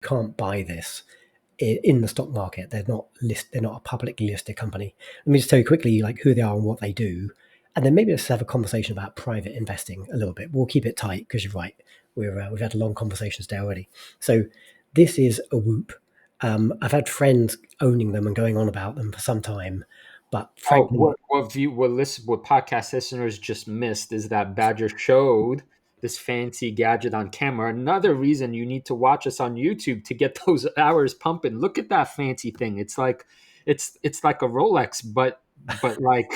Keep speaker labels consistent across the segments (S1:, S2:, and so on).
S1: can't buy this in the stock market. They're not a publicly listed company. Let me just tell you quickly like who they are and what they do, and then maybe let's have a conversation about private investing a little bit. We'll keep it tight because you're right. We've had long conversations there already. So this is a Whoop. I've had friends owning them and going on about them for some time, but
S2: Oh,
S1: frankly,
S2: what podcast listeners just missed is that Badger showed this fancy gadget on camera. Another reason you need to watch us on YouTube to get those hours pumping. Look at that fancy thing. It's like a Rolex, but like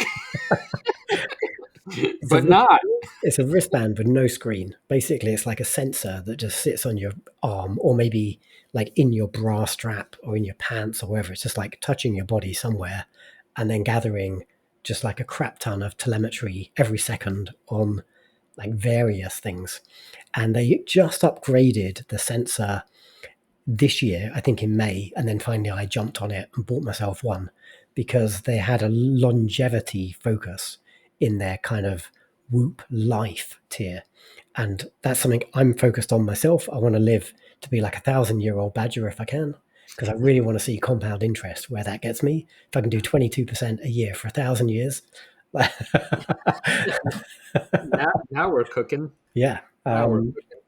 S1: it's a
S2: but not.
S1: it's a wristband with no screen. Basically, it's like a sensor that just sits on your arm, or maybe like in your bra strap or in your pants or wherever. It's just like touching your body somewhere, and then gathering just like a crap ton of telemetry every second on like various things. And they just upgraded the sensor this year, I think in May, and then finally I jumped on it and bought myself one because they had a longevity focus in their kind of Whoop life tier. And that's something I'm focused on myself. I want to live to be like 1,000-year-old badger if I can, because I really want to see compound interest where that gets me. If I can do 22% a year for 1,000 years.
S2: Now we're cooking.
S1: Yeah.
S2: Now we're cooking.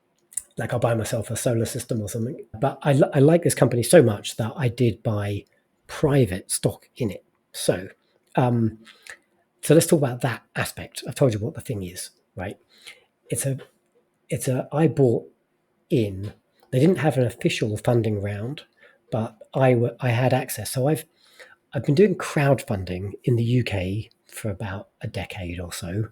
S1: Like I'll buy myself a solar system or something. But I like this company so much that I did buy private stock in it. Um, so let's talk about that aspect. I've told you what the thing is, right? It's a I bought in. They didn't have an official funding round, but I had access. So I've been doing crowdfunding in the UK for about a decade or so.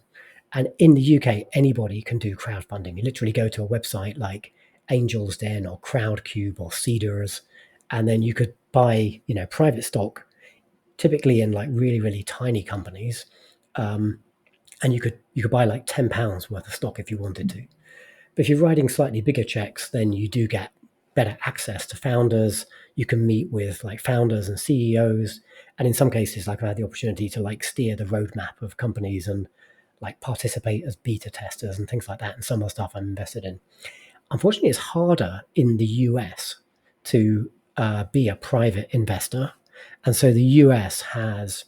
S1: And in the UK, anybody can do crowdfunding. You literally go to a website like Angel's Den or Crowdcube or Cedars, and then you could buy, private stock, typically in like really, really tiny companies. Um, and you could buy like £10 worth of stock if you wanted to. But if you're writing slightly bigger checks, then you do get better access to founders. You can meet with like founders and CEOs. And in some cases, like I had the opportunity to like steer the roadmap of companies and like participate as beta testers and things like that. And some of the stuff I'm invested in. Unfortunately, it's harder in the US to be a private investor. And so the US has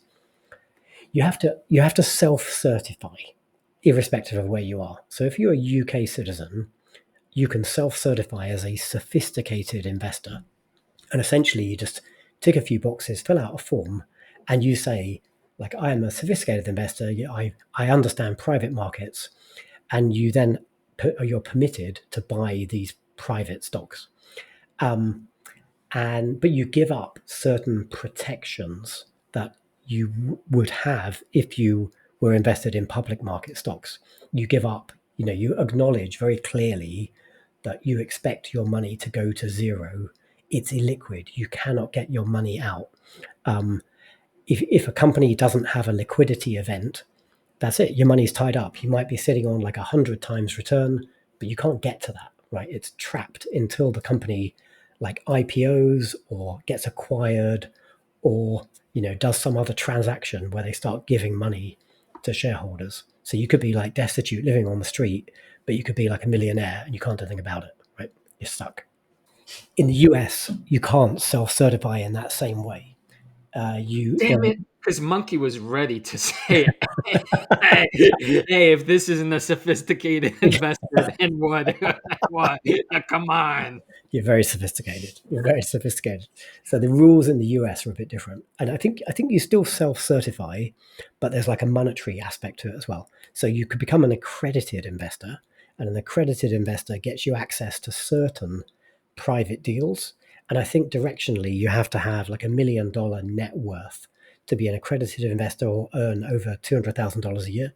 S1: you have to self-certify irrespective of where you are. So if you're a UK citizen, you can self-certify as a sophisticated investor. And essentially you just tick a few boxes, fill out a form, and you say, like, I am a sophisticated investor, I understand private markets, and you then you're permitted to buy these private stocks. But you give up certain protections that you would have if you were invested in public market stocks. You give up, you acknowledge very clearly that you expect your money to go to zero. It's illiquid. You cannot get your money out. If a company doesn't have a liquidity event, that's it. Your money's tied up. You might be sitting on like 100 times return, but you can't get to that, right? It's trapped until the company like IPOs or gets acquired or, does some other transaction where they start giving money to shareholders. So you could be like destitute living on the street, but you could be like a millionaire and you can't do anything about it, right? You're stuck. In the US, you can't self-certify in that same way.
S2: Damn it. Because Monkey was ready to say, hey, if this isn't a sophisticated investor, then what? What? Come on.
S1: You're very sophisticated. You're very sophisticated. So the rules in the US are a bit different, and I think you still self-certify, but there's like a monetary aspect to it as well. So you could become an accredited investor, and an accredited investor gets you access to certain private deals. And I think directionally, you have to have like $1 million net worth to be an accredited investor or earn over $200,000 a year.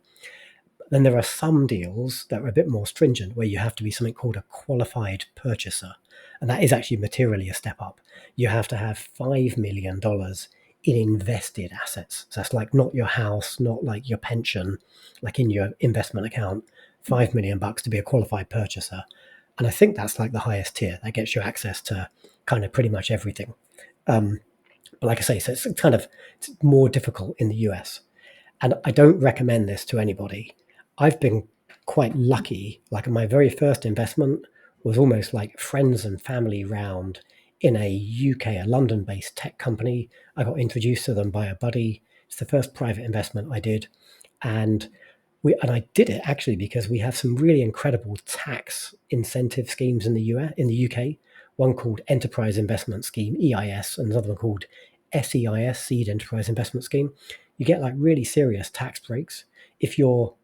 S1: Then there are some deals that are a bit more stringent where you have to be something called a qualified purchaser. And that is actually materially a step up. You have to have $5 million in invested assets. So that's like not your house, not like your pension, like in your investment account, 5 million bucks to be a qualified purchaser. And I think that's like the highest tier. That gets you access to kind of pretty much everything. But like I say, so it's more difficult in the US. And I don't recommend this to anybody. I've been quite lucky. Like my very first investment was almost like friends and family round in a UK, a London based tech company. I got introduced to them by a buddy. It's the first private investment I did. And and I did it actually because we have some really incredible tax incentive schemes in the US, in the UK. One called Enterprise Investment Scheme (EIS), and another one called SEIS (Seed Enterprise Investment Scheme). You get like really serious tax breaks if you're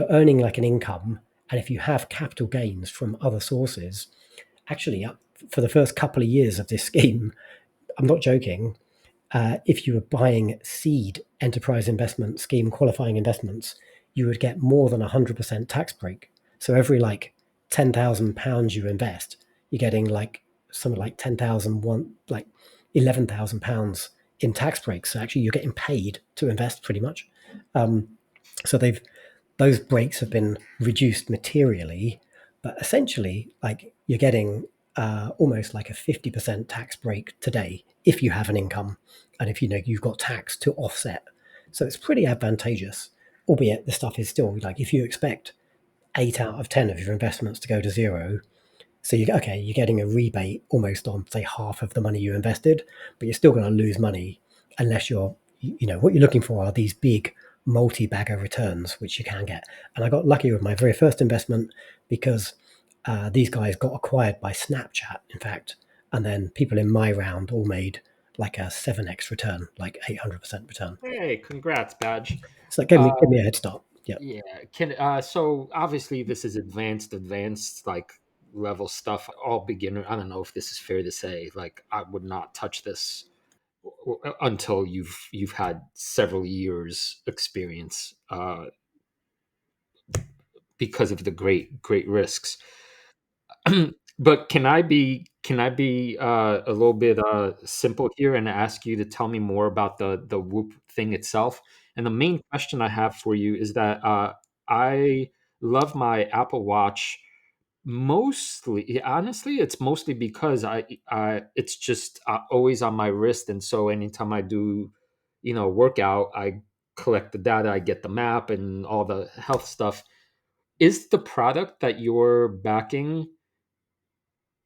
S1: earning like an income, and if you have capital gains from other sources. Actually, for the first couple of years of this scheme, I'm not joking, if you were buying seed enterprise investment scheme qualifying investments, you would get more than 100% tax break. So every like £10,000 you invest, you're getting like something like 10,000, like £11,000 in tax breaks. So actually, you're getting paid to invest pretty much. Um, so those breaks have been reduced materially, but essentially, like you're getting almost like a 50% tax break today if you have an income, and if you know you've got tax to offset. So it's pretty advantageous, albeit the stuff is still like if you expect 8 out of 10 of your investments to go to zero, so you're getting a rebate almost on say half of the money you invested, but you're still going to lose money unless what you're looking for are these big multi-bagger returns, which you can get. And I got lucky with my very first investment because these guys got acquired by Snapchat, in fact, and then people in my round all made like a 7x return, like 800% return.
S2: Hey, congrats, Badge.
S1: So that
S2: Uh,
S1: gave me a head start. Yeah,
S2: yeah, can so obviously this is advanced like level stuff. All beginner. I don't know if this is fair to say. Like, I would not touch this until you've had several years experience, because of the great risks. But can I be a little bit simple here and ask you to tell me more about the Whoop thing itself? And the main question I have for you is that I love my Apple Watch. Mostly, honestly, it's mostly because I it's just always on my wrist, and so anytime I do, workout, I collect the data, I get the map and all the health stuff. Is the product that you're backing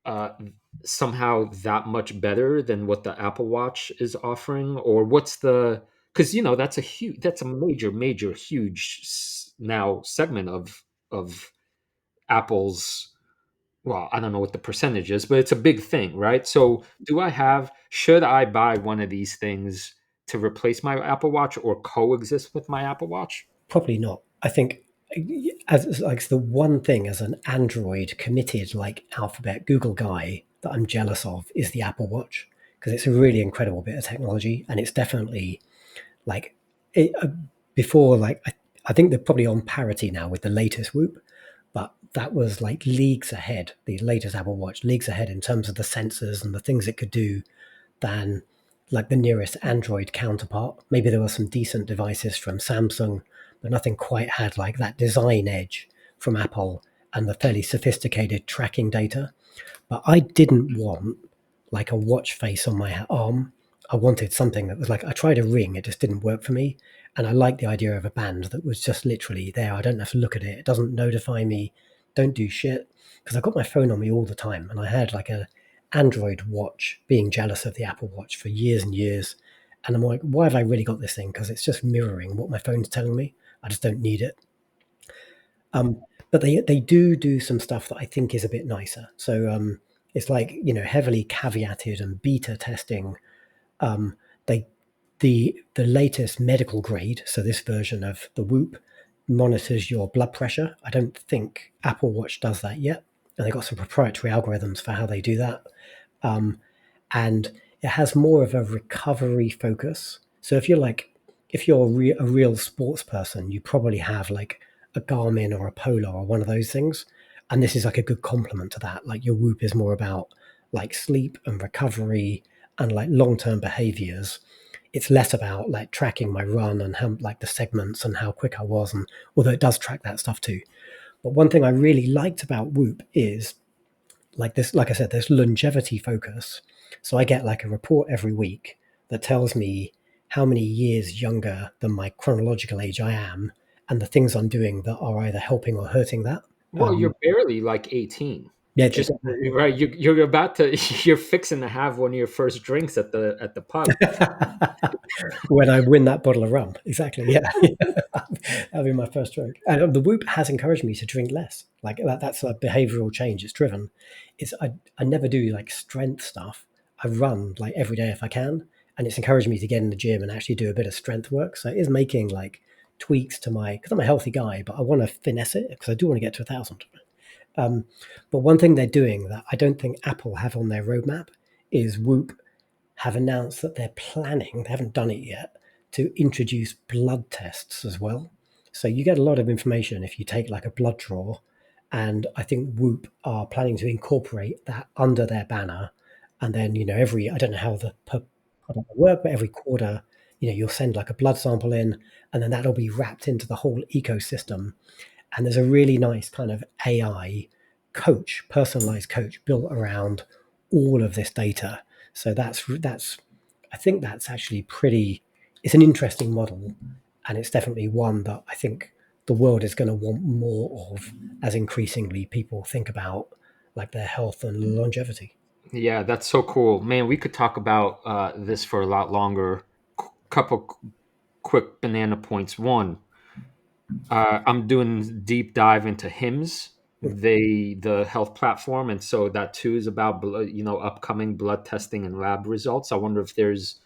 S2: uh, somehow that much better than what the Apple Watch is offering, or what's the? Because that's a major, huge now segment of Apple's. Well, I don't know what the percentage is, but it's a big thing, right? So, should I buy one of these things to replace my Apple Watch or coexist with my Apple Watch?
S1: probably not. I think as like the one thing as an Android committed like Alphabet Google guy that I'm jealous of is the Apple Watch because it's a really incredible bit of technology and it's definitely like it, before like I think they're probably on parity now with the latest Whoop, but that was like leagues ahead. The latest Apple Watch leagues ahead in terms of the sensors and the things it could do than like the nearest Android counterpart. Maybe there were some decent devices from Samsung, but nothing quite had like that design edge from Apple and the fairly sophisticated tracking data. But I didn't want like a watch face on my arm. I wanted something that was like I tried a ring, it just didn't work for me. And I like the idea of a band that was just literally there. I don't have to look at it. It doesn't notify me. Don't do shit. Because I got my phone on me all the time, and I had like a Android watch, being jealous of the Apple Watch for years and years. And I'm like, why have I really got this thing? Because it's just mirroring what my phone's telling me. I just don't need it. But they do some stuff that I think is a bit nicer. So it's like heavily caveated and beta testing. They the latest medical grade. So this version of the Whoop monitors your blood pressure. I don't think Apple Watch does that yet, and they got some proprietary algorithms for how they do that. Um, and it has more of a recovery focus. So if you're a real sports person, you probably have like a Garmin or a Polar or one of those things, and this is like a good complement to that. Like your Whoop is more about like sleep and recovery and like long term behaviors. It's less about like tracking my run and how like the segments and how quick I was, and although it does track that stuff too. But one thing I really liked about Whoop is like this, like I said, this longevity focus. So I get like a report every week that tells me how many years younger than my chronological age I am, and the things I'm doing that are either helping or hurting that.
S2: Well, you're barely like 18.
S1: Yeah,
S2: Just
S1: definitely.
S2: right, you're about to you're fixing to have one of your first drinks at the pub.
S1: When I win that bottle of rum, exactly. Yeah, that'll be my first drink. And the Whoop has encouraged me to drink less. Like that's a behavioural change. It's driven. It's I never do like strength stuff. I run like every day if I can, and it's encouraged me to get in the gym and actually do a bit of strength work. So it is making like tweaks to my because I'm a healthy guy, but I want to finesse it because I do want to get to 1,000. Um, but one thing they're doing that I don't think Apple have on their roadmap is Whoop have announced that they're planning, they haven't done it yet, to introduce blood tests as well. So you get a lot of information if you take like a blood draw. And I think Whoop are planning to incorporate that under their banner. And then, I don't know how the product will work, but every quarter, you'll send like a blood sample in, and then that'll be wrapped into the whole ecosystem. And there's a really nice kind of AI coach, personalized coach built around all of this data. So that's I think that's actually pretty. It's an interesting model, and it's definitely one that I think the world is going to want more of as increasingly people think about like their health and longevity.
S2: Yeah, that's so cool, man. We could talk about this for a lot longer. Couple quick banana points. One, I'm doing deep dive into HIMS, the health platform, and so that too is about upcoming blood testing and lab results. I wonder if there's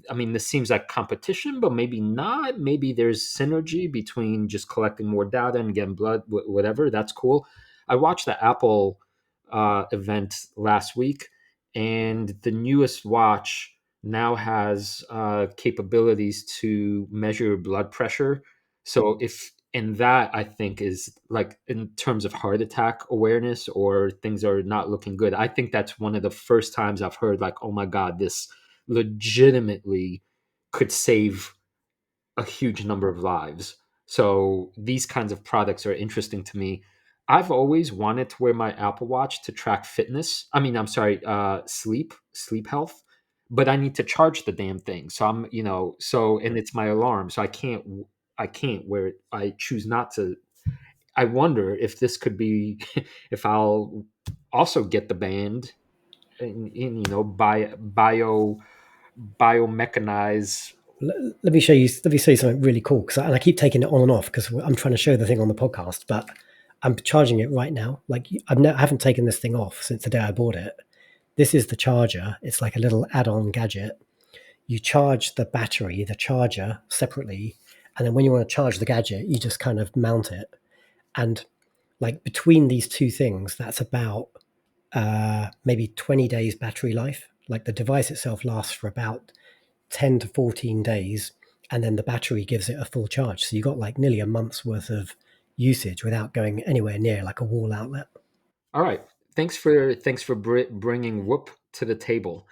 S2: I mean, this seems like competition, but maybe not. Maybe there's synergy between just collecting more data and getting blood, whatever. That's cool. I watched the Apple event last week, and the newest watch now has capabilities to measure blood pressure. So if and that I think is like in terms of heart attack awareness or things are not looking good. I think that's one of the first times I've heard like, oh my God, this legitimately could save a huge number of lives. So these kinds of products are interesting to me. I've always wanted to wear my Apple Watch to track fitness. I mean, I'm sorry, sleep health, but I need to charge the damn thing. So and it's my alarm, so I can't wear it. I choose not to. I wonder if this could be, if I'll also get the band and biomechanize.
S1: Let me show you something really cool. And I keep taking it on and off because I'm trying to show the thing on the podcast, but I'm charging it right now. Like I haven't taken this thing off since the day I bought it. This is the charger. It's like a little add-on gadget. You charge the battery, the charger separately, and then when you want to charge the gadget, you just kind of mount it. And like between these two things, that's about maybe 20 days battery life. Like the device itself lasts for about 10 to 14 days, and then the battery gives it a full charge. So you got like nearly a month's worth of usage without going anywhere near like a wall outlet.
S2: All right, thanks for bringing Whoop to the table.